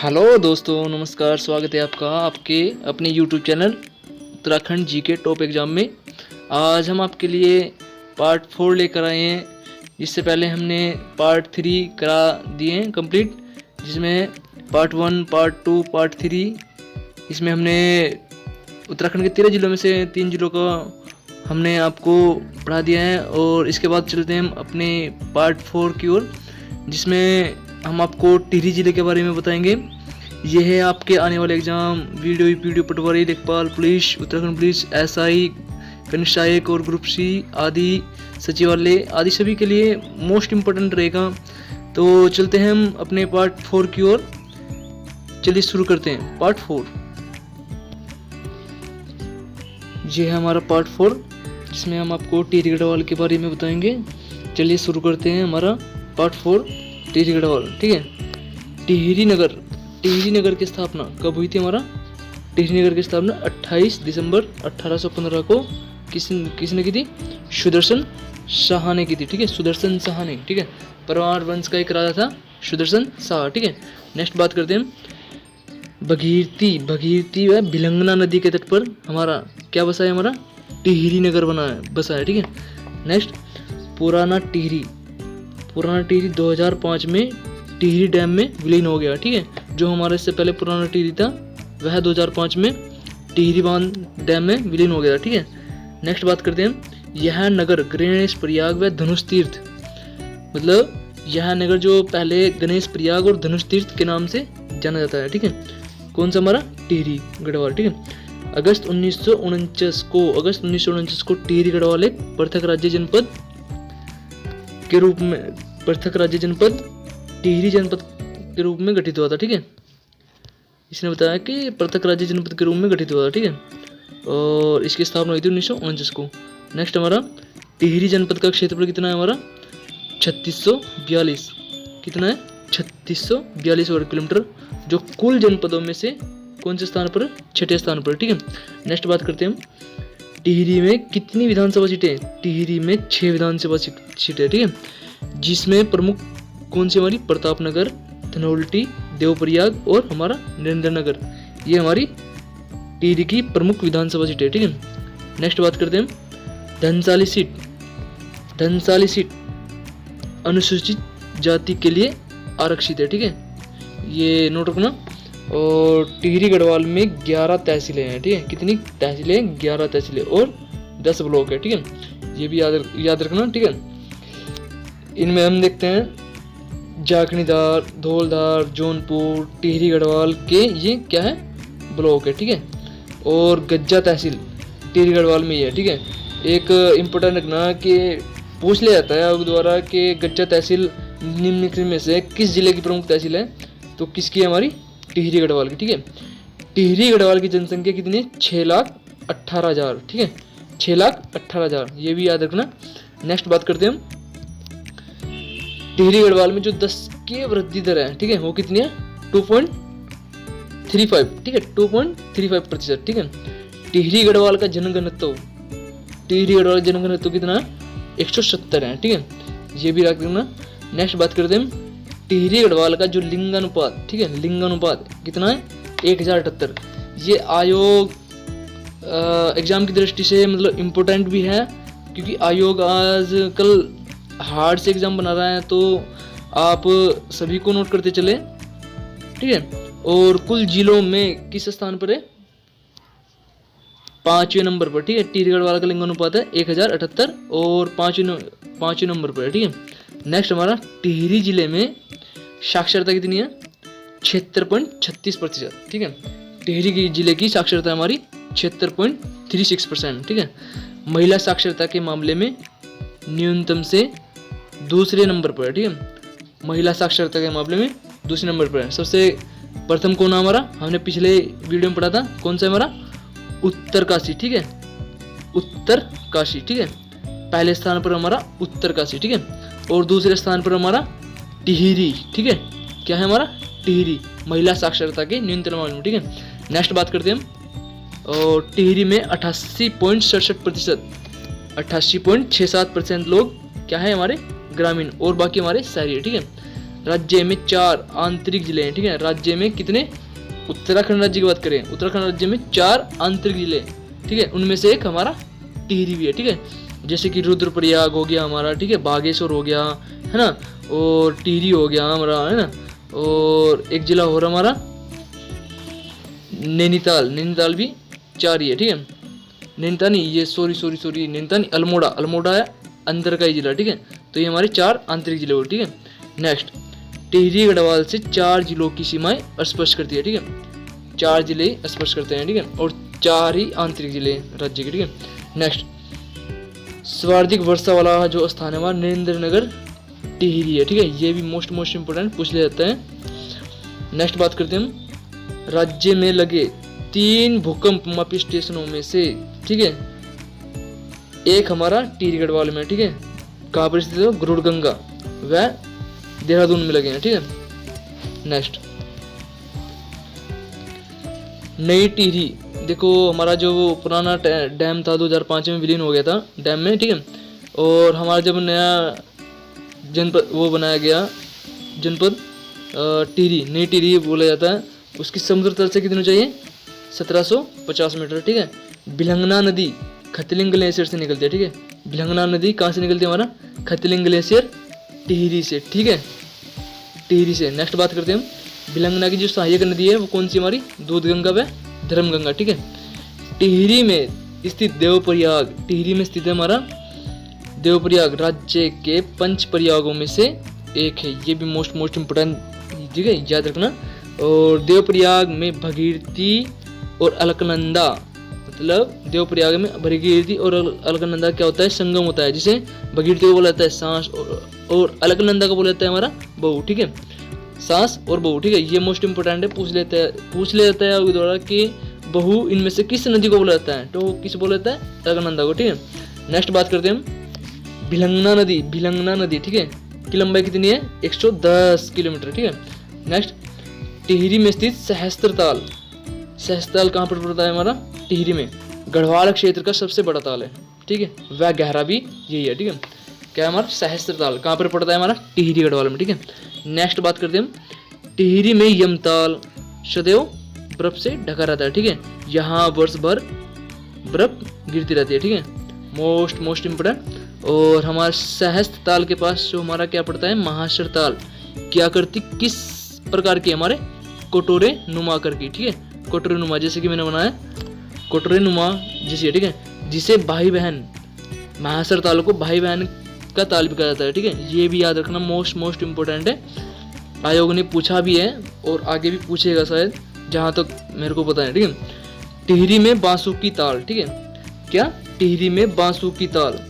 Hello दोस्तों, नमस्कार। स्वागत है आपका आपके अपने YouTube channel Uttarakhand GK top exam में। आज हम आपके लिए पार्ट 4 लेकर आए हैं। इससे पहले हमने पार्ट 3 करा दिए हैं कंप्लीट, जिसमें पार्ट 1, पार्ट 2, पार्ट 3। इसमें हमने उत्तराखंड के 13 जिलों में से 3 जिलों का हमने आपको पढ़ा दिया है। और इसके बाद चलते हैं हम अपने पार्ट 4 की ओर, जिसमें हम आपको टिहरी जिले के बारे में बताएंगे। यह है आपके आने वाले एग्जाम वीडियो पीडीओ पटवारी, लेखपाल पुलिस, उत्तराखंड पुलिस, एसआई, कनिष्ठ सहायक और ग्रुप सी आदि, सचिवालय आदि सभी के लिए मोस्ट इम्पोर्टेंट रहेगा। तो चलते हैं हम अपने पार्ट 4 की ओर। चलिए शुरू करते हैं पार्ट 4। ये है हमारा पार्ट 4, जिसमें हम आपको टिहरी गढ़वाल के बारे में बताएंगे। चलिए शुरू करते हैं हमारा पार्ट 4 टिहरी गढ़वाल। ठीक है। टिहरी नगर की स्थापना कब हुई थी? हमारा टिहरी नगर की स्थापना 28 दिसंबर 1815 को किसने की थी? सुदर्शन शाह ने की थी। ठीक है, सुदर्शन शाह ने। ठीक है, परमार वंश का एक राजा था सुदर्शन शाह। ठीक है। नेक्स्ट बात करते हैं भगीरथी व भिलंगना नदी के तट पर हमारा क्या बसा है? हमारा टिहरी नगर बसा है। ठीक है। नेक्स्ट पुराना टिहरी 2005 में टिहरी डैम में विलीन हो गया। ठीक है, जो हमारे इससे पहले पुराना टिहरी था वह 2005 में टिहरी बांध डैम में विलीन हो गया। ठीक है। नेक्स्ट बात करते हैं यह नगर गणेश प्रयाग व धनुष तीर्थ, मतलब यह नगर जो पहले गणेश प्रयाग और धनुष तीर्थ के नाम से जाना जाता है। ठीक है, कौन सा? हमारा टिहरी गढ़वाल। ठीक है। अगस्त 1949 को टिहरी गढ़वाल एक पृथक राज्य जनपद टिहरी जनपद के रूप में गठित हुआ था। ठीक है, इसने बताया कि पृथक राज्य जनपद के रूप में गठित हुआ था। ठीक है, और इसकी स्थापना हुई थी 1949 को। नेक्स्ट हमारा टिहरी जनपद का क्षेत्रफल कितना है? हमारा 3642। कितना है? 3642 वर्ग किलोमीटर, जो कुल जनपदों में से कौन से स्थान पर? 6ठे स्थान पर। ठीक है। नेक्स्ट बात करते हैं टिहरी में कितनी विधानसभा सीटें? टिहरी में 6 विधानसभा सीटें। ठीक है, जिसमें प्रमुख कौन सी? हमारी प्रतापनगर, धनौल्टी, देवप्रयाग और हमारा नरेंद्रनगर। ये हमारी टिहरी की प्रमुख विधानसभा सीटें। ठीक है। नेक्स्ट बात करते हैं धनसाली सीट अनुसूचित जाति के लिए आरक्षित है। ठीक है, ये नोट रखना। और टिहरी गढ़वाल में 11 तहसीलें हैं। ठीक है, कितनी तहसीलें? 11 तहसीलें और 10 ब्लॉक है। ठीक है, ये भी याद रखना। ठीक है, इनमें हम देखते हैं जाखणीधार, धौलधार, जौनपुर, टिहरी गढ़वाल के ये क्या है? ब्लॉक है। ठीक है, और गज्जा तहसील टिहरी गढ़वाल में ही है। ठीक है, एक इम्पोर्टेंट रखना कि पूछ लिया जाता है आयोग द्वारा कि गज्जा तहसील निम्नलिखित में से किस जिले की प्रमुख तहसील है? तो किसकी? हमारी टिहरी गढ़वाल की। ठीक है, टिहरी गढ़वाल की जनसंख्या कितनी है? 6,18,000। ठीक है, 6,18,000, ये भी याद रखना। नेक्स्ट बात करते हैं हम टिहरी गढ़वाल में जो 10 की वृद्धि दर है। ठीक है, वो कितनी है? 2.35। ठीक है, 2.35%। ठीक है। टिहरी गढ़वाल का जनघनत्व कितना है? 170 है। ठीक है, ये भी रख देना। नेक्स्ट बात करते हैं टिहरी गढ़वाल का जो लिंगानुपात। ठीक है, लिंगानुपात कितना है? 1078। ये आयोग एग्जाम की दृष्टि से मतलब इम्पोर्टेंट भी है, क्योंकि आयोग आजकल हार्ड से एग्जाम बना रहा है, तो आप सभी को नोट करते चले। ठीक है, और कुल जिलों में किस स्थान पर है? 5वें नंबर पर। ठीक है, टिहरी गढ़वाल का लिंगानुपात है 1078 और 5वें नंबर पर है। ठीक है। नेक्स्ट हमारा टिहरी जिले में साक्षरता कितनी है? 76.36%। ठीक है, टिहरी जिले की साक्षरता हमारी 76.36%। ठीक है, महिला साक्षरता के मामले में न्यूनतम से दूसरे नंबर पर है। ठीक है, महिला साक्षरता के मामले में दूसरे नंबर पर है। सबसे प्रथम कौन है हमारा? हमने पिछले वीडियो में पढ़ा था, कौन सा? हमारा उत्तरकाशी। ठीक है, उत्तरकाशी। ठीक है, पहले स्थान पर हमारा उत्तरकाशी। ठीक है, और दूसरे स्थान पर हमारा टिहरी। ठीक है, क्या है? हमारा टिहरी, महिला साक्षरता के न्यूनतम मामले में। ठीक है। नेक्स्ट बात करते हैं हम और टिहरी में 88.67% लोग क्या है? हमारे ग्रामीण, और बाकी हमारे शहरी है। ठीक है, राज्य में 4 आंतरिक जिले हैं, ठीक है। राज्य में कितने, उत्तराखंड राज्य की बात करें, उत्तराखंड राज्य में 4 आंतरिक जिले, ठीक है। उनमें से एक हमारा टिहरी भी है, ठीक है। जैसे कि रुद्रप्रयाग हो गया हमारा, ठीक है, बागेश्वर हो गया, है ना, और टिहरी हो गया हमारा, है ना, और एक जिला हो रहा हमारा नैनीताल, नैनीताल भी 4 ही है, ठीक है। नैनीताल नहीं, ये सॉरी नैनीताल नहीं, अल्मोड़ा, अल्मोड़ा है अंदर का ही जिला, ठीक है। तो ये हमारे 4 आंतरिक जिले हो, ठीक है। नेक्स्ट, टिहरी गढ़वाल से 4 जिलों की सीमाएं स्पष्ट करती है, ठीक है। 4 जिले स्पष्ट करते हैं, ठीक है, और 4 ही आंतरिक जिले राज्य के, ठीक है। नेक्स्ट, सर्वाधिक वर्षा वाला जो स्थान है हमारा नरेंद्र नगर टिहरी है, ठीक है। ये भी मोस्ट इंपोर्टेंट पूछ लिया जाता है। नेक्स्ट बात करते हैं हम राज्य में लगे 3 भूकंप मापी स्टेशनों में से, ठीक है, एक हमारा टिहरी गढ़वाल में, ठीक है। कहाँ पर स्थित है, गरुड़गंगा व देहरादून में लगे हैं, ठीक है। नेक्स्ट, नई टिहरी, देखो हमारा जो वो पुराना डैम था 2005 में विलीन हो गया था डैम में, ठीक है। और हमारा जब नया जनपद वो बनाया गया जनपद टिहरी, नई टिहरी बोला जाता है, उसकी समुद्र तल से कितनी चाहिए, 1750 मीटर, ठीक है। भिलंगना नदी खतलिंग ग्लेशियर से निकलती है, ठीक है। भिलंगना नदी कहाँ से निकलती है हमारा, खतलिंग ग्लेशियर टिहरी से, ठीक है, टिहरी से। नेक्स्ट बात करते हैं हम भिलंगना की जो सहायक नदी है वो कौन सी हमारी, दूधगंगा व धर्मगंगा, ठीक है। टिहरी में स्थित देवप्रयाग, टिहरी में स्थित है हमारा देवप्रयाग राज्य के 5 प्रयागों में से एक है। ये भी मोस्ट इंपोर्टेंट, ठीक है, याद रखना। और देवप्रयाग में भगीरथी और अलकनंदा, मतलब देवप्रयाग में भगीरथी और अलकनंदा क्या होता है, संगम होता है, जिसे भगीरथी को बोला जाता है सांस और अलकनंदा को बोला जाता है हमारा बहू, ठीक है, सांस और बहू, ठीक है। ये मोस्ट इंपोर्टेंट है, पूछ ले जाता है आपके द्वारा कि बहू इनमें से किस नदी को बोला जाता है, तो किस बोला जाता है, अलकनंदा को, ठीक है। नेक्स्ट बात करते हैं हम भिलंगना नदी, भिलंगना नदी, ठीक है, की लंबाई कितनी है, 110 किलोमीटर, ठीक है। नेक्स्ट, टिहरी में स्थित सहस्त्रताल, सहस्त्रताल कहाँ पर पड़ता है हमारा, टिहरी में, गढ़वाल क्षेत्र का सबसे बड़ा ताल है, ठीक है, वह गहरा भी यही है, ठीक है। क्या है हमारा सहस्त्रताल, कहाँ पर पड़ता है हमारा, टिहरी गढ़वाल में, ठीक है। नेक्स्ट बात करते हैं हम टिहरी में यमताल सदैव बर्फ से ढका रहता है, ठीक है। यहाँ वर्ष भर बर्फ गिरती रहती है, ठीक है, मोस्ट इंपोर्टेंट। और हमारे सहस्त्रताल के पास जो हमारा क्या पड़ता है, महाश्वर ताल, क्या करती, किस प्रकार की, हमारे कटोरे नुमा करके, ठीक है, कटोरे नुमा, जैसे कि मैंने बनाया कटोरे नुमा जैसे, ठीक है, जिसे भाई बहन, महाश्वर ताल को भाई बहन का ताल भी कहा जाता है, ठीक है। ये भी याद रखना, मोस्ट इंपोर्टेंट है, आयोग ने पूछा भी है और आगे भी पूछेगा शायद, जहाँ तक मेरे को पता है, ठीक है। टिहरी में बांसुकी ताल, ठीक है, क्या, टिहरी में बांसुकी ताल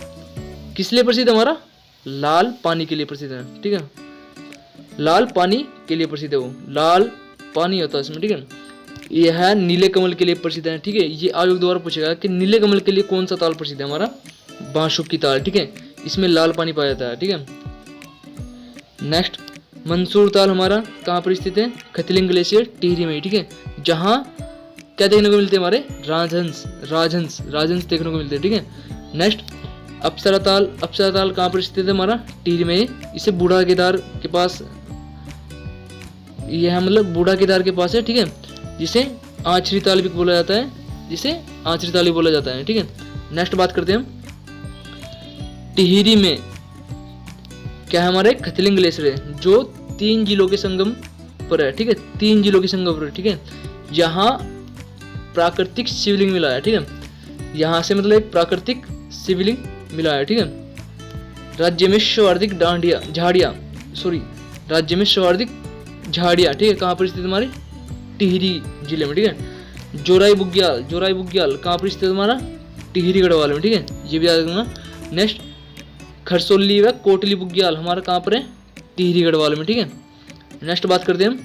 किस लिए प्रसिद्ध है हमारा, लाल पानी के लिए प्रसिद्ध है, ठीक है, लाल पानी के लिए प्रसिद्ध है, वो लाल पानी होता है इसमें, ठीक है। यह नीले कमल के लिए प्रसिद्ध है, ठीक है। ये आयोग द्वारा पूछेगा कि नीले कमल के लिए कौन सा ताल प्रसिद्ध है हमारा, बांसुकी ताल, ठीक है, इसमें लाल पानी पाया जाता है, ठीक है। नेक्स्ट, मंसूर ताल हमारा कहाँ पर स्थित है, खतलिंग ग्लेशियर टिहरी में, ठीक है, जहाँ क्या देखने को मिलते हैं हमारे, राजहंस देखने को मिलते हैं, ठीक है। नेक्स्ट, अप्सरा ताल कहाँ पर स्थित है हमारा, टिहरी में, इसे बूढ़ा केदार के पास, यह मतलब बूढ़ा केदार के पास है, ठीक है, जिसे आचरी ताल भी बोला जाता है, ठीक है। नेक्स्ट बात करते हैं हम टिहरी में क्या है हमारे, खतलिंग ग्लेशियर है, जो 3 जिलों के संगम पर है, ठीक है, 3 जिलों के संगम पर है, ठीक है। यहाँ प्राकृतिक शिवलिंग मिला है, ठीक है, यहाँ से मतलब एक प्राकृतिक शिवलिंग मिला है, ठीक है। राज्य में सर्वाधिक झाड़ियाँ, ठीक है, कहाँ पर स्थित हमारे, टिहरी जिले में, ठीक है। जोराई बुग्याल कहाँ पर स्थित हमारा, टिहरी गढ़वाल में, ठीक है, ये भी याद रखना। नेक्स्ट, खरसोली व कोटली बुग्याल हमारा कहाँ पर है, टिहरी गढ़वाल में, ठीक है। नेक्स्ट बात करते हैं हम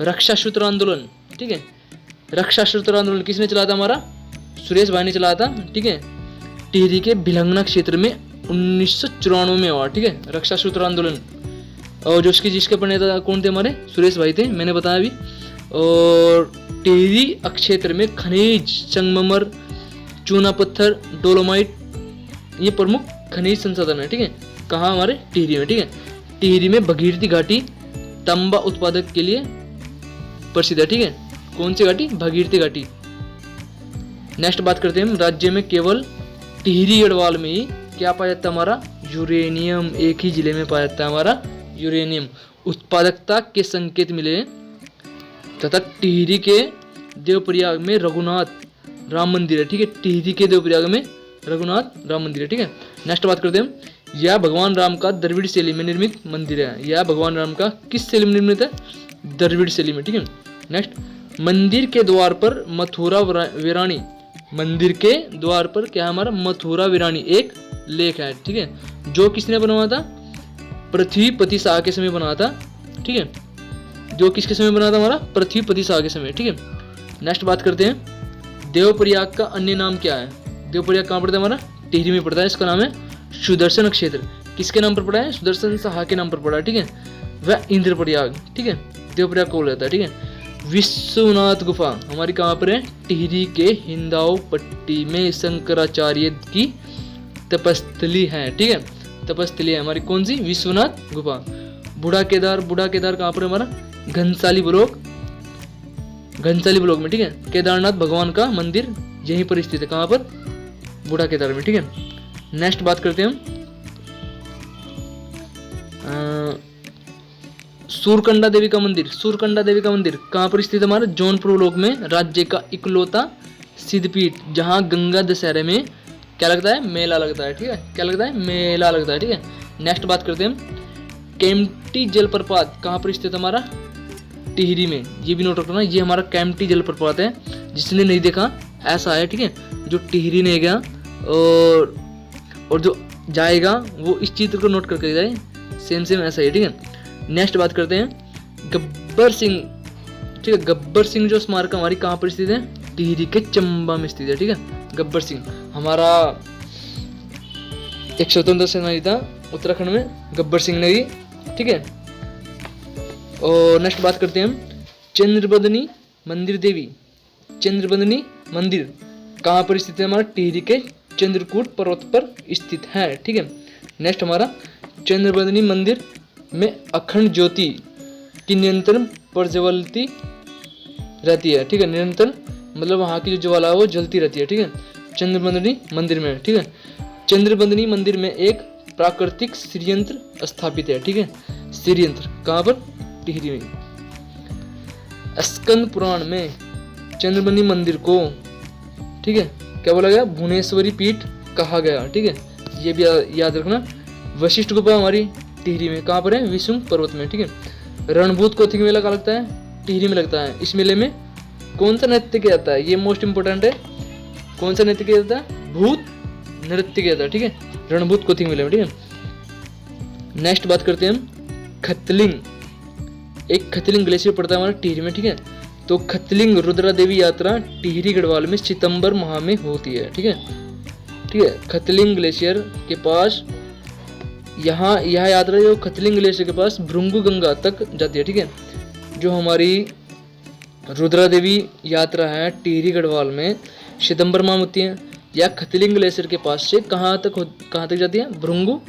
रक्षा सूत्र आंदोलन, ठीक है, रक्षा सूत्र आंदोलन किसने चलाया था हमारा, सुरेश भाई ने चलाया था, ठीक है, टिहरी के भिलंगना क्षेत्र में 1994 में हुआ, ठीक है, रक्षा सूत्र आंदोलन। और जो जिसके प्रणेता कौन थे हमारे, सुरेश भाई थे, मैंने बताया अभी। और टिहरी क्षेत्र में खनिज, संगमरमर, चूना पत्थर, डोलोमाइट, ये प्रमुख खनिज संसाधन है, ठीक है, कहाँ हमारे, टिहरी में, ठीक है। टिहरी में भगीरथी घाटी तांबा उत्पादक के लिए प्रसिद्ध है, ठीक है। कौन सी घाटी? भागीरथी घाटी। नेक्स्ट बात करते हैं हम, राज्य में केवल टिहरी गढ़वाल में ही क्या पाया जाता है हमारा? यूरेनियम। एक ही जिले में पाया जाता है हमारा यूरेनियम। उत्पादकता के संकेत मिले तथा टिहरी के देवप्रयाग में रघुनाथ राम मंदिर है, ठीक है। टिहरी के देवप्रयाग में रघुनाथ राम मंदिर है, ठीक है। नेक्स्ट बात करते हैं, यह भगवान राम का द्रविड़ शैली में निर्मित मंदिर है। यह भगवान राम का किस शैली में निर्मित है? द्रविड़ शैली में, ठीक है। नेक्स्ट, मंदिर के द्वार पर मथुरा वीराणी। मंदिर के द्वार पर क्या हमारा? मथुरा वीराणी एक लेख है, ठीक है, जो किसने बनवाया था? पृथ्वीपति शाह के समय बनाया था, ठीक है। जो किसके समय बना था? हमारा पृथ्वीपति शाह के समय, ठीक है। नेक्स्ट बात करते हैं, देवप्रयाग का अन्य नाम क्या है? देवप्रयाग कहाँ पड़ता है? हमारा टिहरी में पड़ता है। इसका नाम है सुदर्शन क्षेत्र। किसके नाम पर पड़ा है? सुदर्शन शाह के नाम पर पड़ा है, ठीक है। वह इंद्रप्रयाग, ठीक है, देवप्रयाग को बोला जाता है, ठीक है। विश्वनाथ गुफा हमारी कहाँ पर है? टिहरी के हिंदाव पट्टी में शंकराचार्य की तपस्थली है, ठीक है। तपस्थली है हमारी कौन सी? विश्वनाथ गुफा। बूढ़ा केदार, बूढ़ा केदार कहाँ पर है हमारा? घनसाली ब्लॉक, घनसाली ब्लॉक में, ठीक है। केदारनाथ भगवान का मंदिर यहीं पर स्थित है, कहाँ पर? बूढ़ा केदार में, ठीक है। नेक्स्ट बात करते हैं हम, सूरकंडा देवी का मंदिर। सूरकंडा देवी का मंदिर कहाँ पर स्थित है हमारा? जौनपुर ब्लॉक में। राज्य का इकलौता सिद्धपीठ जहाँ गंगा दशहरे में क्या लगता है? मेला लगता है, ठीक है। क्या लगता है? मेला लगता है, ठीक है। नेक्स्ट बात करते हैं हम, केम्प्टी जलप्रपात कहाँ पर स्थित है हमारा? टिहरी में। ये भी नोट रखना, ये हमारा केम्प्टी जलप्रपात है। जिसने नहीं देखा ऐसा है, ठीक है, जो टिहरी नहीं गया और जो जाएगा वो इस चित्र को नोट करके जाए। सेम ऐसा ही, ठीक है। नेक्स्ट बात करते हैं, गब्बर सिंह, ठीक है। गब्बर सिंह जो स्मारक हमारी कहाँ पर स्थित है? टिहरी के चंबा में स्थित है, ठीक है। गब्बर सिंह हमारा एक स्वतंत्र सेनानी था उत्तराखंड में, गब्बर सिंह ने, ठीक है। और नेक्स्ट बात करते हैं हम, चंद्रबदनी मंदिर देवी। चंद्रबदनी मंदिर कहाँ पर स्थित है हमारा? टिहरी के चंद्रकूट पर्वत पर स्थित है, ठीक है। नेक्स्ट हमारा, चंद्रबदनी मंदिर में अखंड ज्योति की निरंतर प्रज्वलती रहती है, ठीक है। निरंतर मतलब वहाँ की जो ज्वाला है वो जलती रहती है, ठीक है, चंद्रबंदनी मंदिर में, ठीक है। चंद्रबंदनी मंदिर में एक प्राकृतिक श्रीयंत्र स्थापित है, ठीक है। श्रीयंत्र कहाँ पर? टिहरी में। स्कंद पुराण में चंद्रबंदनी मंदिर को, ठीक है, क्या बोला गया? भुवनेश्वरी पीठ कहा गया, ठीक है। ये भी याद रखना। वशिष्ठ गुफा हमारी टिहरी में कहाँ पर है? विशुंग पर्वत में, ठीक है। रणभूत कौथिग मेला कहाँ लगता है? टिहरी में लगता है। इस मेले में कौन सा नृत्य किया जाता है? ये मोस्ट इंपोर्टेंट है। कौन सा नृत्य किया जाता है? भूत नृत्य किया जाता है, ठीक है, रणभूत कौथिग मेले में, ठीक है। नेक्स्ट बात करते हैं हम, खतलिंग। एक खतलिंग ग्लेशियर पड़ता है हमारा टिहरी में, ठीक है। तो खतलिंग रुद्रा देवी यात्रा टिहरी गढ़वाल में सितंबर माह में होती है, ठीक है, ठीक है। खतलिंग ग्लेशियर के पास यहाँ यह यात्रा जो खतलिंग ग्लेशियर के पास भृंगु गंगा तक जाती है, ठीक है। जो हमारी रुद्रा देवी यात्रा है टिहरी गढ़वाल में सितंबर माह होती है। या खतलिंग ग्लेशियर के पास से कहाँ तक जाती है? भृंगु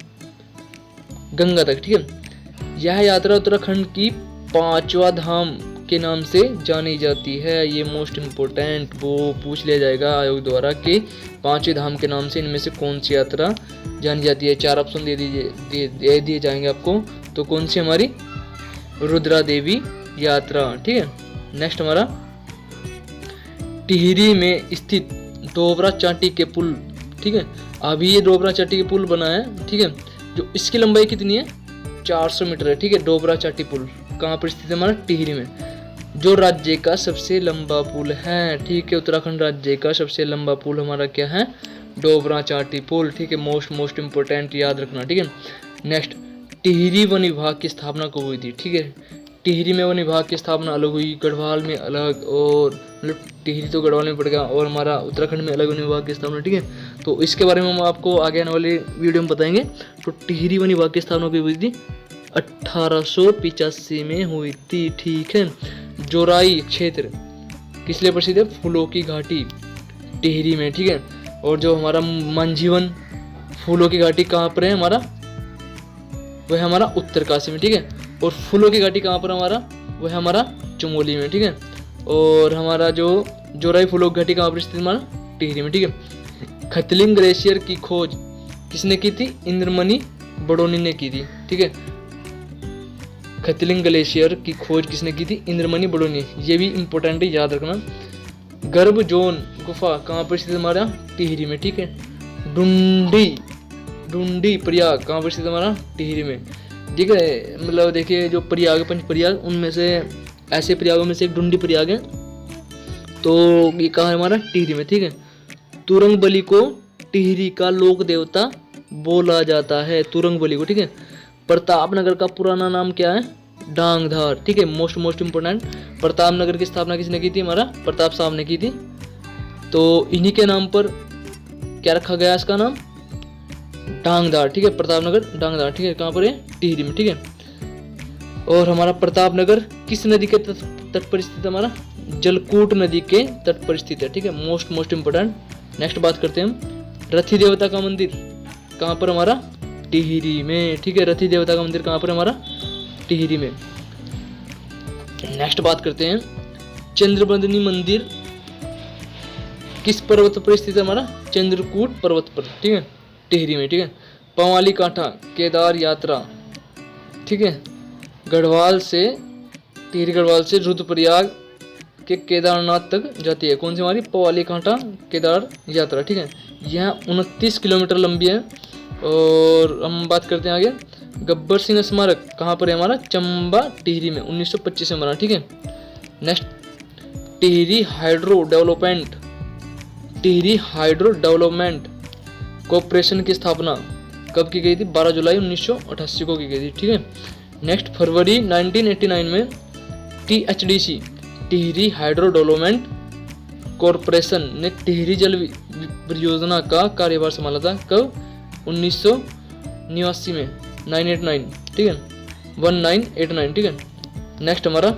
गंगा तक, ठीक है। यह यात्रा उत्तराखंड की 5वां धाम के नाम से जानी जाती है। ये मोस्ट इम्पोर्टेंट वो पूछ लिया जाएगा आयोग द्वारा कि 5वें धाम के नाम से इनमें से कौन सी यात्रा जानी जाती है। 4 ऑप्शन दे दिए जाएंगे आपको। तो कौन सी? हमारी रुद्रा देवी यात्रा, ठीक है। नेक्स्ट हमारा, टिहरी में स्थित डोबरा चाटी के पुल, ठीक है। अभी ये डोबरा चाटी के पुल बना है, ठीक है। जो इसकी लंबाई कितनी है? 400 मीटर है, ठीक है। डोबरा चाटी पुल कहाँ पर स्थित है? हमारा टिहरी में। जो राज्य का सबसे लंबा पुल है, ठीक है। उत्तराखंड राज्य का सबसे लंबा पुल हमारा क्या है? डोबरा चाटी पुल, ठीक है। मोस्ट इंपोर्टेंट याद रखना, ठीक है। नेक्स्ट, टिहरी वन विभाग की स्थापना कब हुई थी? ठीक है। टिहरी में वन विभाग की स्थापना अलग हुई, गढ़वाल में अलग, और मतलब टिहरी तो गढ़वाल में पड़ गया, और हमारा उत्तराखंड में अलग वन विभाग की स्थापना, ठीक है। तो इसके बारे में हम आपको आगे आने वाले वीडियो में बताएंगे। तो टिहरी वन विभाग की स्थापना कब हुई थी? 1885 में हुई थी, ठीक है। जोराई क्षेत्र किस लिए प्रसिद्ध है? फूलों की घाटी टिहरी में, ठीक है। और जो हमारा मांझीवन फूलों की घाटी कहाँ पर है? हमारा वह है हमारा उत्तरकाशी में, ठीक है। और फूलों की घाटी कहाँ पर हमारा, वह है हमारा चमोली में, ठीक है। और हमारा जो जोराई फूलों की घाटी कहाँ पर स्थित हमारा, टिहरी में, ठीक है। खतलिंग ग्लेशियर की खोज किसने की थी, इंद्रमणि बडोनी ने की थी, ठीक है। खतलिंग ग्लेशियर की खोज किसने की थी, इंद्रमणि बडोनी, ये भी इंपॉर्टेंट है, याद रखना। गर्भ जोन गुफा कहाँ पर स्थित हमारा, टिहरी में, ठीक है। ढूंढी प्रयाग कहाँ पर स्थित हमारा, टिहरी में, ठीक है। मतलब देखिए जो प्रयाग, पंच प्रयाग, उनमें से ऐसे प्रयागों में से एक ढूंढी प्रयाग है, तो ये कहाँ है हमारा, टिहरी में, ठीक है। तुरंग बली को टिहरी का लोक देवता बोला जाता है, तुरंग बली को, ठीक है। प्रतापनगर का पुराना नाम क्या है, डांगधार, ठीक है। मोस्ट इंपोर्टेंट, प्रतापनगर की स्थापना किसने की थी, हमारा प्रताप साहब ने की थी। तो इन्हीं के नाम पर क्या रखा गया इसका नाम, डांगधार, ठीक है। प्रतापनगर डांगधार, ठीक है, कहाँ पर है, टिहरी में, ठीक है। और हमारा प्रतापनगर किस नदी के तट पर स्थित है, हमारा जलकूट नदी के तट पर स्थित है, ठीक है। Most important. नेक्स्ट बात करते हैं हम रथी देवता का मंदिर कहाँ पर, हमारा टिहरी में, ठीक है। रथी देवता का मंदिर कहाँ पर, हमारा टिहरी में। नेक्स्ट बात करते हैं चंद्रबंदनी मंदिर किस पर्वत पर स्थित है, हमारा चंद्रकूट पर्वत पर, ठीक है, टिहरी में, ठीक है। पवाली कांठा केदार यात्रा, ठीक है, गढ़वाल से, टिहरी गढ़वाल से रुद्रप्रयाग के केदारनाथ तक जाती है। कौन सी हमारी, पवाली कांठा केदार यात्रा, ठीक है। यह 29 किलोमीटर लंबी है। और हम बात करते हैं आगे, गब्बर सिंह स्मारक कहाँ पर है, हमारा चंबा टिहरी में, 1925 में बना, ठीक है। Next Tehri hydro development corporation की स्थापना कब की गई थी, 12 जुलाई 1988 को की गई थी, ठीक है। नेक्स्ट फरवरी 1989 में THDC Tehri hydro development corporation ने टिहरी जल परियोजना का कार्यभार संभाला था, कब, 1989 में, 989, ठीक है, 1989, ठीक है। नेक्स्ट हमारा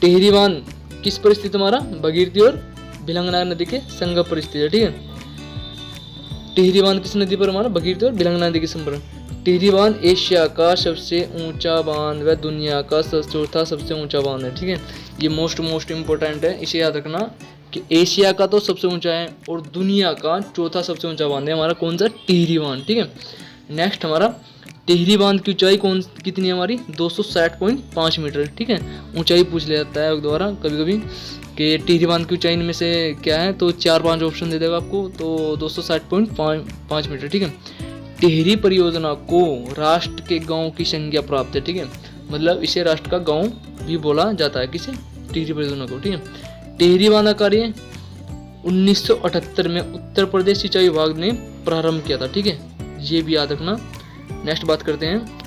टिहरी बांध किस पर स्थित, हमारा भगीरथी और भिलंगना नदी के संगम पर स्थित है, ठीक है। टिहरी बांध किस नदी पर, हमारा भगीरथी और भिलंगना नदी के संगम पर। टिहरी बांध एशिया का सबसे ऊंचा बांध व दुनिया का चौथा सबसे ऊंचा बांध है, ठीक है। ये मोस्ट इंपोर्टेंट है, इसे याद रखना कि एशिया का तो सबसे ऊंचा है और दुनिया का चौथा सबसे ऊंचा बांध है हमारा, कौन सा, टिहरी बांध, ठीक है। नेक्स्ट हमारा टिहरी बांध की ऊंचाई कितनी है हमारी, 260.5 मीटर, ठीक है। ऊंचाई पूछ लिया जाता है द्वारा कभी कभी कि टिहरी बांध की ऊंचाई में से क्या है, तो 4-5 ऑप्शन दे देगा आपको, तो 260.5 मीटर, ठीक है। टिहरी परियोजना को राष्ट्र के गांव की संज्ञा प्राप्त है, ठीक है। मतलब इसे राष्ट्र का गांव भी बोला जाता है, किसे, टिहरी परियोजना को, ठीक है। टिहरी बांध का कार्य 1978 में उत्तर प्रदेश सिंचाई विभाग ने प्रारंभ किया था, ठीक है, ये भी याद रखना। नेक्स्ट बात करते हैं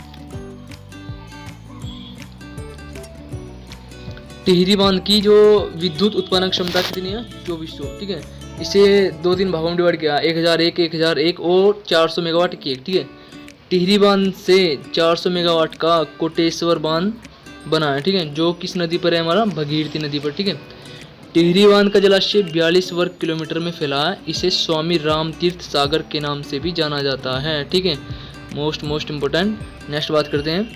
टिहरी बांध की जो विद्युत उत्पादन क्षमता कितनी है, 2400, ठीक है। इसे 2-3 भागों में डिवाइड किया, 1001 और 400 मेगावाट की, ठीक है। टिहरी बांध से 400 मेगावाट का कोटेश्वर बांध बना है, ठीक है, जो किस नदी पर है, हमारा भगीरथी नदी पर, ठीक है। टिहरी बांध का जलाशय 42 वर्ग किलोमीटर में फैला है, इसे स्वामी राम तीर्थ सागर के नाम से भी जाना जाता है, ठीक है। Most important. नेक्स्ट बात करते हैं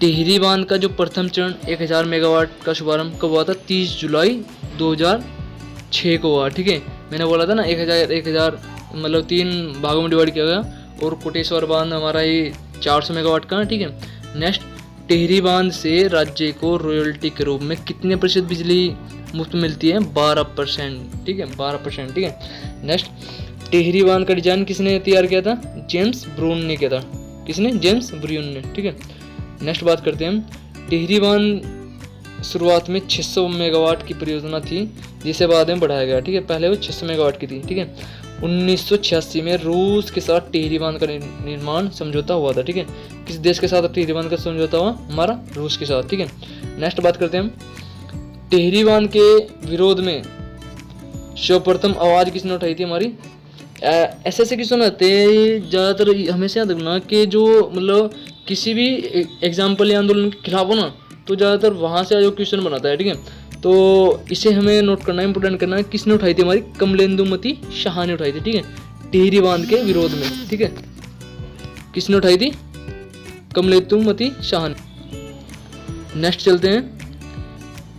टिहरी बांध का जो प्रथम चरण 1000 मेगावाट का शुभारंभ कब हुआ था, 30 जुलाई 2006 को हुआ, ठीक है। मैंने बोला था ना 1000 मतलब 3 भागों में डिवाइड किया गया, और कोटेश्वर बांध हमारा ये 400 मेगावाट का, ठीक है। नेक्स्ट टिहरी बांध से राज्य को रॉयल्टी के रूप में कितने प्रतिशत बिजली मुफ्त मिलती है, 12%, ठीक है, 12%, ठीक है। नेक्स्ट टिहरी बांध का डिजाइन किसने तैयार किया था, जेम्स ब्रून ने किया था, किसने, जेम्स ब्रून ने, ठीक है। नेक्स्ट बात करते हैं हम टिहरी बांध शुरुआत में 600 मेगावाट की परियोजना थी, जिसे बाद में बढ़ाया गया, ठीक है। पहले वो 600 मेगावाट की थी, ठीक है। 1986 में रूस के साथ टिहरी बांध का निर्माण समझौता हुआ था, ठीक है। किस देश के साथ टिहरी बांध का समझौता हुआ, हमारा रूस के साथ, ठीक है। नेक्स्ट बात करते हैं हम टिहरी बांध के विरोध में सर्वप्रथम आवाज किसने उठाई थी, हमारी ऐसे क्वेश्चन आते हैं ज़्यादातर, हमेशा याद रखना कि जो मतलब किसी भी एग्जाम्पल या आंदोलन के खिलाफ हो ना, तो ज़्यादातर वहाँ से जो क्वेश्चन बनाता है, ठीक है। तो इसे हमें नोट करना है, इंपोर्टेंट करना है, किसने उठाई थी, हमारी कमलेंदुमती शाह ने उठाई थी, ठीक है। टिहरी बांध के विरोध में, ठीक है। किसने उठाई थी? कमलेतुमती शाह ने। नेक्स्ट चलते हैं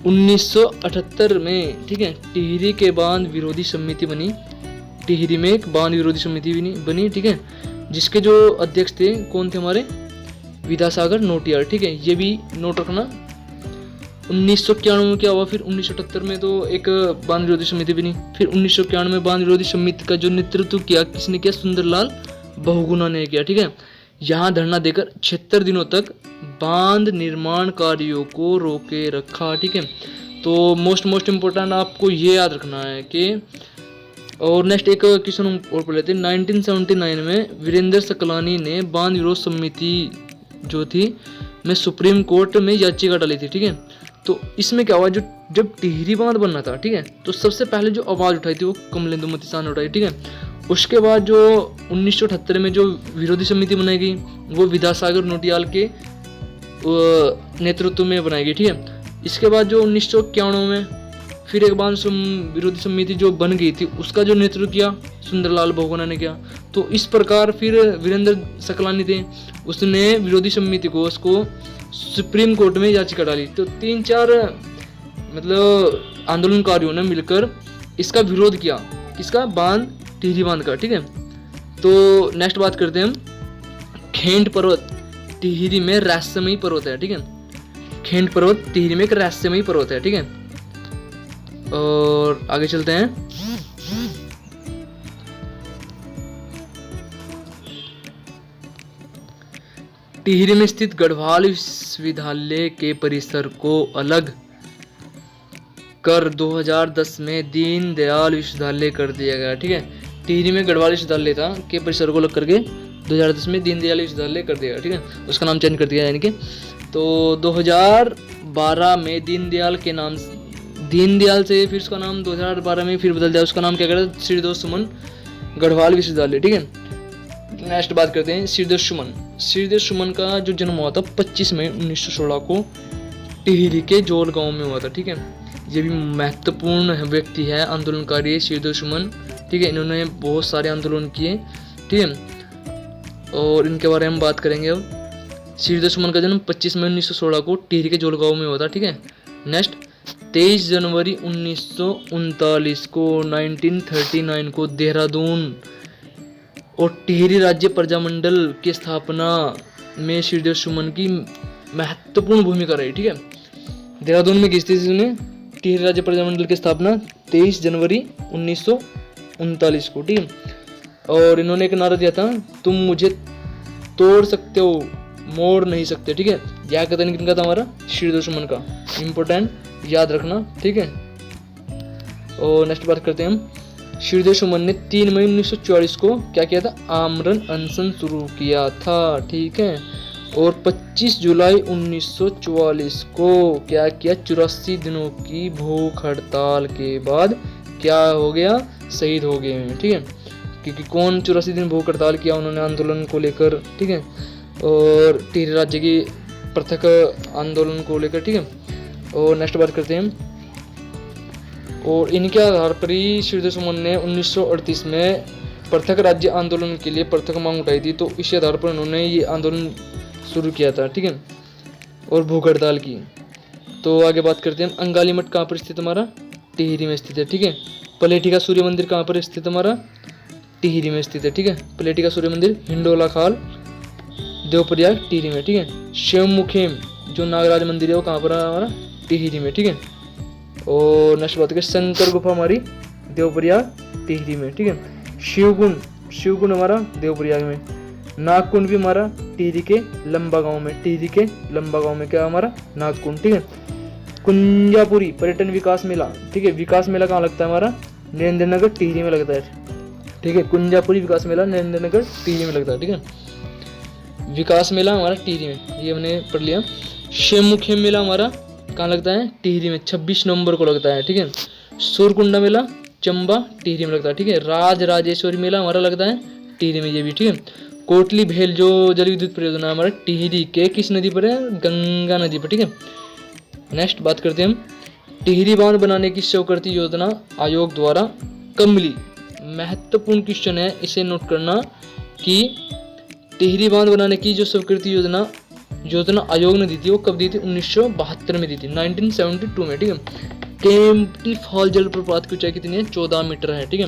1978 में, ठीक है, टिहरी के बांध विरोधी समिति बनी। टिहरी में एक बांध विरोधी समिति बनी, ठीक है, जिसके जो अध्यक्ष थे कौन थे? हमारे विद्यासागर नोटियाल, ठीक है, ये भी नोट रखना। 1991 में क्या हुआ? फिर 1978 में तो एक बांध विरोधी समिति बनी। फिर 1991 में बांध विरोधी समिति का जो नेतृत्व किया किसने किया? सुंदरलाल बहुगुणा ने किया, ठीक है। यहाँ धरना देकर 76 दिनों तक बांध निर्माण कार्यों को रोके रखा, ठीक है। तो मोस्ट इम्पोर्टेंट आपको ये याद रखना है कि, और नेक्स्ट एक क्वेश्चन और पढ़ लेते हैं। 1979 में वीरेंद्र सकलानी ने बांध विरोध समिति जो थी में सुप्रीम कोर्ट में याचिका डाली थी, ठीक है। तो इसमें क्या हुआ? जो जब टिहरी बांध बनना था, ठीक है, तो सबसे पहले जो आवाज उठाई थी वो कमलेंदुमती शाह ने उठाई, ठीक है। उसके बाद जो 1978 में जो विरोधी समिति बनाई गई वो विद्यासागर नोटियाल के नेतृत्व में बनाई गई, ठीक है। इसके बाद जो 1991 में फिर एक बार विरोधी समिति जो बन गई थी उसका जो नेतृत्व किया सुंदरलाल बहुगुणा ने किया। तो इस प्रकार फिर वीरेंद्र सकलानी थे, उसने विरोधी समिति को उसको सुप्रीम कोर्ट में याचिका डाली। तो 3-4 मतलब आंदोलनकारियों ने मिलकर इसका विरोध किया, किसका? बांध, टिहरी बांध का, ठीक है। तो नेक्स्ट बात करते हैं हम खेंड पर्वत टिहरी में रहस्यमयी पर्वत है, ठीक है। खेंड पर्वत टिहरी में एक रहस्यमयी पर्वत है, ठीक है। और आगे चलते हैं। टिहरी में स्थित गढ़वाल विश्वविद्यालय के परिसर को अलग कर 2010 में दीनदयाल विश्वविद्यालय कर दिया गया, ठीक है। टिहरी में गढ़वाल विश्वविद्यालय था के परिसर को अलग करके 2010 में दीनदयाल विश्वविद्यालय कर दिया गया, ठीक है। उसका नाम चेंज कर दिया यानी कि। तो 2012 में दीनदयाल के नाम, दीनदयाल से फिर उसका नाम 2012 में फिर बदल दिया, उसका नाम क्या करा? श्रीदेव सुमन गढ़वाल विश्वविद्यालय, ठीक है। नेक्स्ट बात करते हैं श्रीदेव सुमन। श्रीदेव सुमन का जो जन्म हुआ था 25 मई 1916 को टिहरी के जोल गांव में हुआ था, ठीक है। ये भी महत्वपूर्ण व्यक्ति है, आंदोलनकारी श्रीदेव सुमन, ठीक है। इन्होंने बहुत सारे आंदोलन किए, ठीक है, और इनके बारे में बात करेंगे अब। श्रीदेव सुमन का जन्म 25 मई 1916 को टिहरी के जोल गांव में हुआ था, ठीक है। नेक्स्ट 23 जनवरी 1939 को 1939 को देहरादून और टिहरी राज्य प्रजामंडल की स्थापना में श्रीदेव सुमन की महत्वपूर्ण भूमिका रही, ठीक है। देहरादून में किस थी ने टिहरी राज्य प्रजामंडल की स्थापना 23 जनवरी 1939 को, ठीक है। और इन्होंने एक नारा दिया था, तुम मुझे तोड़ सकते हो मोड़ नहीं सकते, ठीक है। यह कथन किनका था? हमारा श्रीदेव सुमन का। इंपॉर्टेंट याद रखना, ठीक है। और नेक्स्ट बात करते हैं हम। श्रीदेव सुमन ने 3 मई 1944 को क्या किया था? आमरण अनशन शुरू किया था, ठीक है। और 25 जुलाई 1944 को क्या किया? 84 दिनों की भूख हड़ताल के बाद क्या हो गया? शहीद हो गए हैं, ठीक है। क्योंकि कौन 84 दिन भूख हड़ताल किया उन्होंने आंदोलन को लेकर, ठीक है, और टिहरी राज्य की पृथक आंदोलन को लेकर, ठीक है। और नेक्स्ट बात करते हैं। और इनके आधार पर ही श्रीदेव सुमन ने 1938 में पृथक राज्य आंदोलन के लिए पृथक मांग उठाई थी। तो इसी आधार पर उन्होंने ये आंदोलन शुरू किया था, ठीक है, और भूख हड़ताल की। तो आगे बात करते हैं। अंगाली मठ कहाँ पर स्थित? हमारा टिहरी में स्थित है, ठीक है। पलेठी का सूर्य मंदिर कहाँ पर स्थित? हमारा टिहरी में स्थित है, ठीक है। पलेठी का सूर्य मंदिर हिंडोला खाल देवप्रयाग टिहरी में, ठीक है। शिवमुखेम जो नागराज मंदिर है वो कहाँ पर है? हमारा टिहरी में, ठीक है। और नेक्स्ट बात करें शंकर गुफा हमारी देवप्रयाग टिहरी में, ठीक है। शिवकुंड हमारा देवप्रयाग में। नागकुंड भी हमारा टिहरी के लंबा गांव में, टिहरी के लंबा गांव में क्या हमारा? नागकुंड, ठीक है। कुंजापुरी पर्यटन विकास मेला, ठीक है। विकास मेला कहाँ लगता है? हमारा नरेंद्र नगर टिहरी में लगता है, ठीक है। कुंजापुरी विकास मेला नरेंद्र नगर टिहरी में लगता है, ठीक है। विकास मेला हमारा टिहरी में, ये हमने पढ़ लिया। शिवमुखेम मेला हमारा कहाँ लगता है? टिहरी में 26 नवंबर को लगता है, ठीक है। सूरकुंडा मेला चंबा टिहरी में लगता है, ठीक है। राजराजेश्वरी मेला हमारा लगता है टिहरी में, ये भी, ठीक है। कोटली भेल जो जल विद्युत परियोजना हमारा टिहरी के किस नदी पर है? गंगा नदी पर, ठीक है। नेक्स्ट बात करते हैं हम। टिहरी बांध बनाने की स्वीकृति योजना आयोग द्वारा कब मिली? महत्वपूर्ण क्वेश्चन है, इसे नोट करना कि टिहरी बांध बनाने की जो स्वीकृति योजना आयोग ने दी थी वो कब दी थी? 1972 में दी थी, 1972 में। ठीक है। केम्प्टी फॉल जलप्रपात की ऊंचाई कितनी है? 14 मीटर है। ठीक है।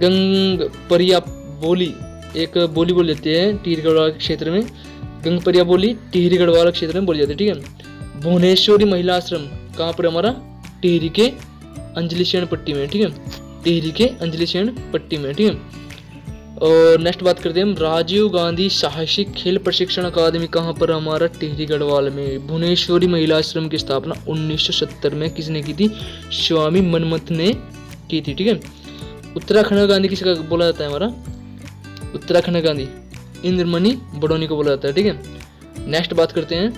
गंगपरिया बोली, एक बोली बोल जाती है टिहरी गढ़वाल क्षेत्र में, गंगपरिया बोली टिहरी गढ़वाल क्षेत्र में बोली जाती है। ठीक है। भुवनेश्वरी महिला आश्रम कहाँ पर हमारा? टिहरी के अंजलि शयन पट्टी में। ठीक है। टिहरी के अंजलि शयन पट्टी में। ठीक है। और नेक्स्ट बात करते हैं हम, राजीव गांधी साहसिक खेल प्रशिक्षण अकादमी कहाँ पर? हमारा टिहरी गढ़वाल में। भुवनेश्वरी महिला आश्रम की स्थापना 1970 में किसने की थी? स्वामी मनमथ ने की थी। ठीक है। उत्तराखंड गांधी किसका बोला जाता है? हमारा उत्तराखंड गांधी इंद्रमणि बडोनी को बोला जाता है। ठीक है। नेक्स्ट बात करते हैं,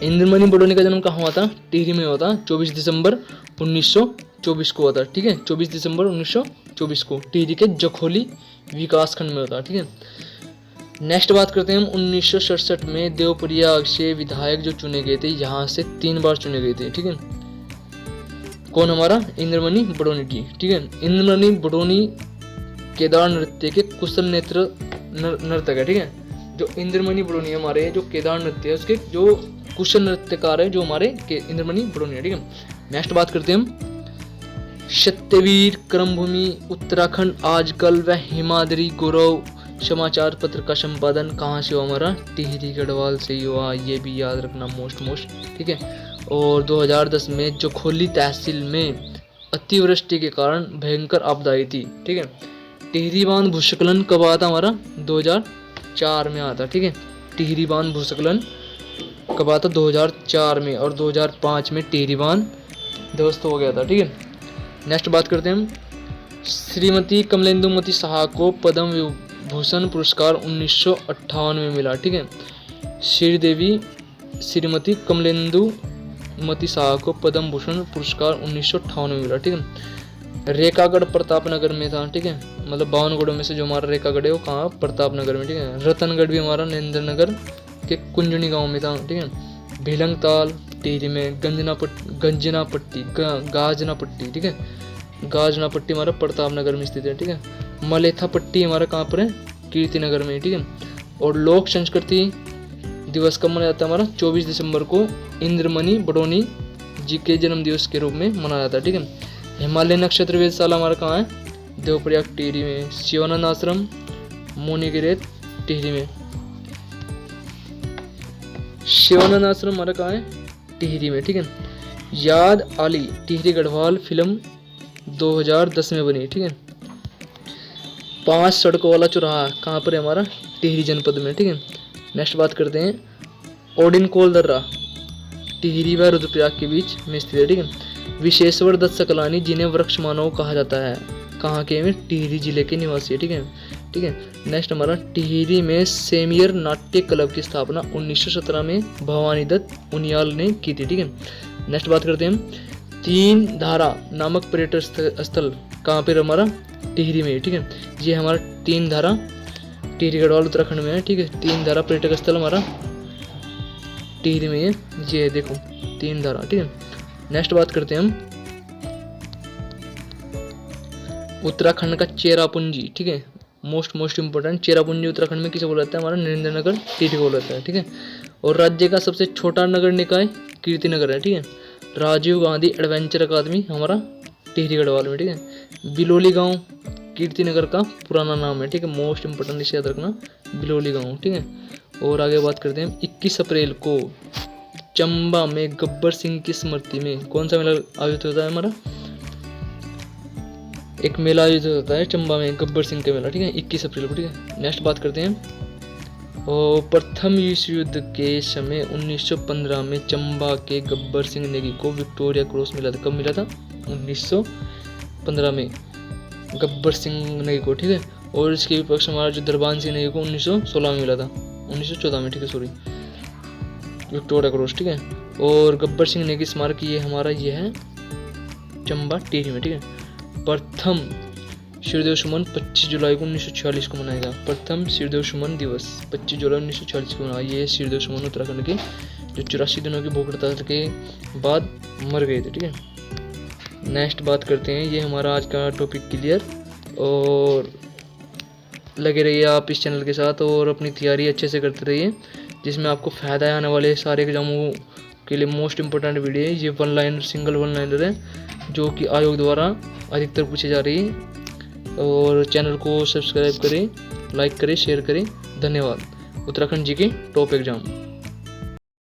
इंद्रमणि बडोनी का जन्म कहाँ हुआ था? टिहरी में हुआ था, 24 दिसंबर 1924 को हुआ था। ठीक है। 24 दिसंबर 1924 को टिहरी के जखोली विकास खंड में होता है। ठीक है। नेक्स्ट बात करते हैं हम, 1967 में देवप्रयाग से विधायक जो चुने गए थे, यहाँ से 3 बार चुने गए थे। ठीक है। कौन? हमारा इंद्रमणि बडोनी जी। ठीक है। इंद्रमणि बडोनी केदार नृत्य के कुशल नर्तक है। ठीक है। जो इंद्रमणि बडोनी हमारे जो केदार नृत्य है उसके जो कुशल नृत्यकार है जो हमारे इंद्रमणि बडोनी है। ठीक है। नेक्स्ट बात करते हैं हम, सत्यवीर क्रमभूमि उत्तराखंड आजकल व हिमाद्री गौरव समाचार पत्र का संपादन कहाँ से हुआ? हमारा टिहरी गढ़वाल से ही हुआ, ये भी याद रखना मोस्ट। ठीक है। और 2010 में जखोली तहसील में अतिवृष्टि के कारण भयंकर आपदा आई थी। ठीक है। टिहरी बांध भूस्खलन कब आया था? हमारा 2004 में आया था। ठीक है। टिहरी बांध भूस्खलन कब आया था? 2004 में। और 2005 में टिहरी बांध ध्वस्त हो गया था। ठीक है। नेक्स्ट बात करते हैं हम, श्रीमती कमलेंदुमती शाह को पद्म विभूषण पुरस्कार 1958 में मिला। ठीक है। श्रीमती कमलेंदुमती शाह को पद्म भूषण पुरस्कार 1958 में मिला। ठीक है। रेखागढ़ प्रतापनगर में था। ठीक है। मतलब 52 गढ़ों में से जो हमारा रेखागढ़ है वो कहाँ? प्रतापनगर में। ठीक है। रतनगढ़ भी हमारा नरेंद्र नगर के कुंजनी गांव में था। ठीक है। भीलंगताल टिहरी में, गाजना पट्टी। ठीक है। गाजना पट्टी हमारा प्रतापनगर में स्थित है। ठीक है। मलेथा पट्टी हमारा कहाँ पर है? कीर्तिनगर में। ठीक है। और लोक संस्कृति दिवस कब मनाया जाता है? हमारा 24 दिसंबर को इंद्रमणि बडोनी जी के जन्म दिवस के रूप में मनाया जाता है। ठीक है। हिमालय नक्षत्र वेधशाला हमारा कहाँ है? देवप्रयाग टिहरी में। शिवानंद आश्रम मोनीगिरेत टिहरी में। शिवानंद आश्रम हमारा कहाँ है? टिहरी में। ठीक है। याद आली टिहरी गढ़वाल फिल्म 2010 में बनी। ठीक है। 5 सड़कों वाला चौराहा कहाँ पर है? हमारा टिहरी जनपद में। ठीक है। नेक्स्ट बात करते हैं, ओडिनकोल दर्रा टिहरी व रुद्रप्रयाग के बीच में स्थित है। ठीक है। विशेश्वर दत्त सकलानी जिन्हें वृक्ष मानव कहा जाता है, कहाँ के में? टिहरी जिले के निवासी है। ठीक है। ठीक है। नेक्स्ट हमारा, टिहरी में सेमियर नाट्य क्लब की स्थापना 1917 में भवानी दत्त उनियाल ने की थी। ठीक है। नेक्स्ट बात करते हैं हम, 3 धारा नामक पर्यटन स्थल कहाँ पर? हमारा टिहरी में। ठीक है। ये हमारा 3 धारा टिहरी गढ़वाल उत्तराखंड में है। ठीक है। 3 धारा पर्यटक स्थल हमारा टिहरी में है। ये देखो 3 धारा। ठीक है। नेक्स्ट बात करते हैं हम उत्तराखंड का चेरापूंजी। ठीक है। मोस्ट इंपोर्टेंट, चेरापूंजी उत्तराखंड में किसे बोला जाता है? हमारा नरेंद्र नगर टिहरी को बोला जाता है। ठीक है। और राज्य का सबसे छोटा नगर निकाय कीर्तिनगर है। ठीक है। राजीव गांधी एडवेंचर अकादमी हमारा टिहरी गढ़वाल में। ठीक है। बिलोली गांव कीर्तिनगर का पुराना नाम है। ठीक है। मोस्ट इंपोर्टेंट इसे याद रखना, बिलोली गांव। ठीक है। और आगे बात करते हैं, 21 अप्रैल को चंबा में गब्बर सिंह की स्मृति में कौन सा मेला आयोजित होता है? हमारा एक मेला आयोजित होता है चंबा में, गब्बर सिंह का मेला। ठीक है। 21 अप्रैल को। ठीक है। नेक्स्ट बात करते हैं, और प्रथम विश्व युद्ध के समय 1915 में चंबा के गब्बर सिंह नेगी को विक्टोरिया क्रॉस मिला था। कब मिला था? 1915 में गब्बर सिंह नेगी को। ठीक है। और इसके विपक्ष हमारा जो दरबान सिंह नेगी को 1916 में मिला था, 1914 में। ठीक है। Sorry, Victoria cross. ठीक है। और गब्बर सिंह नेगी स्मारक ये हमारा ये है चंबा टिहरी में। ठीक है। प्रथम सूर्यदेव सुमन 25 जुलाई को 1946 को मनाएगा। प्रथम सूर्यदेव सुमन दिवस 25 जुलाई 1946 को मनाया। ये सूर्यदेव सुमन उत्तराखंड के जो 84 दिनों की भूख हड़ताल के बाद मर गए थे। ठीक है। नेक्स्ट बात करते हैं। ये हमारा आज का टॉपिक क्लियर, और लगे रहिए आप इस चैनल के साथ और अपनी तैयारी अच्छे से करते रहिए, जिसमें आपको फ़ायदा आने वाले सारे एग्जामों के लिए मोस्ट इंपॉर्टेंट वीडियो है। ये one line single one liner है जो कि आयोग द्वारा अधिकतर पूछी जा रही है। और चैनल को सब्सक्राइब करें, लाइक करें, शेयर करें। धन्यवाद। उत्तराखंड जी के टॉप एग्जाम।